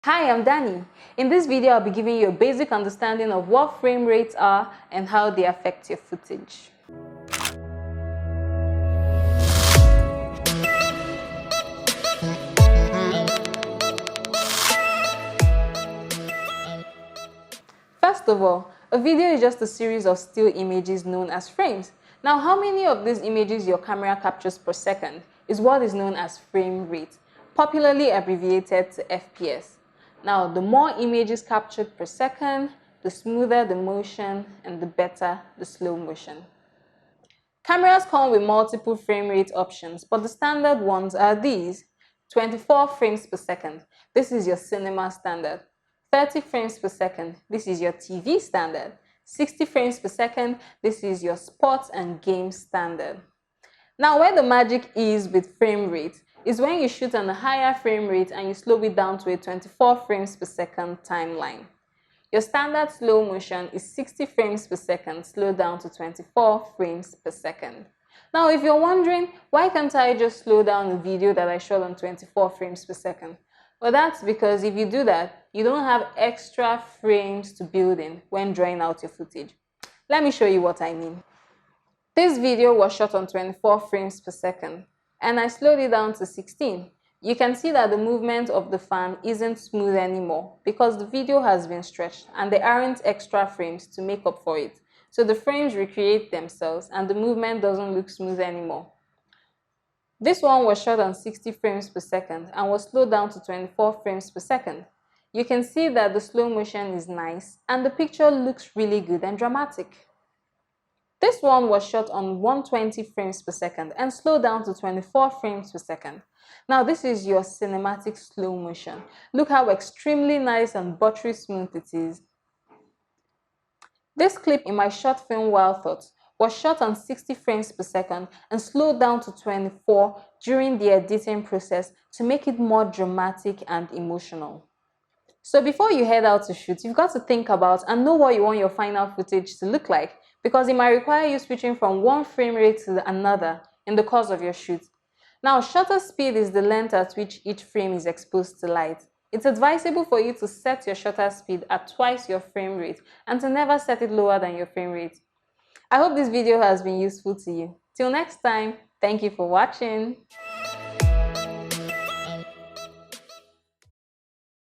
Hi, I'm Danny. In this video, I'll be giving you a basic understanding of what frame rates are and how they affect your footage. First of all, a video is just a series of still images known as frames. Now, how many of these images your camera captures per second is what is known as frame rate, popularly abbreviated to FPS. Now, the more images captured per second, the smoother the motion and the better the slow motion. Cameras come with multiple frame rate options, but the standard ones are these: 24 frames per second. This is your cinema standard. 30 frames per second. This is your TV standard. 60 frames per second. This is your sports and games standard. Now, where the magic is with frame rate is when you shoot on a higher frame rate and you slow it down to a 24 frames per second timeline. Your standard slow motion is 60 frames per second, slowed down to 24 frames per second. Now, if you're wondering, why can't I just slow down a video that I shot on 24 frames per second? Well, that's because if you do that, you don't have extra frames to build in when drawing out your footage. Let me show you what I mean. This video was shot on 24 frames per second, and I slowed it down to 16. You can see that the movement of the fan isn't smooth anymore because the video has been stretched and there aren't extra frames to make up for it. So the frames recreate themselves and the movement doesn't look smooth anymore. This one was shot on 60 frames per second and was slowed down to 24 frames per second. You can see that the slow motion is nice and the picture looks really good and dramatic. This one was shot on 120 frames per second and slowed down to 24 frames per second. Now, this is your cinematic slow motion. Look how extremely nice and buttery smooth it is. This clip in my short film Wild Thoughts was shot on 60 frames per second and slowed down to 24 during the editing process to make it more dramatic and emotional. So before you head out to shoot, you've got to think about and know what you want your final footage to look like, because it might require you switching from one frame rate to another in the course of your shoot. Now, shutter speed is the length at which each frame is exposed to light. It's advisable for you to set your shutter speed at twice your frame rate and to never set it lower than your frame rate. I hope this video has been useful to you. Till next time, thank you for watching.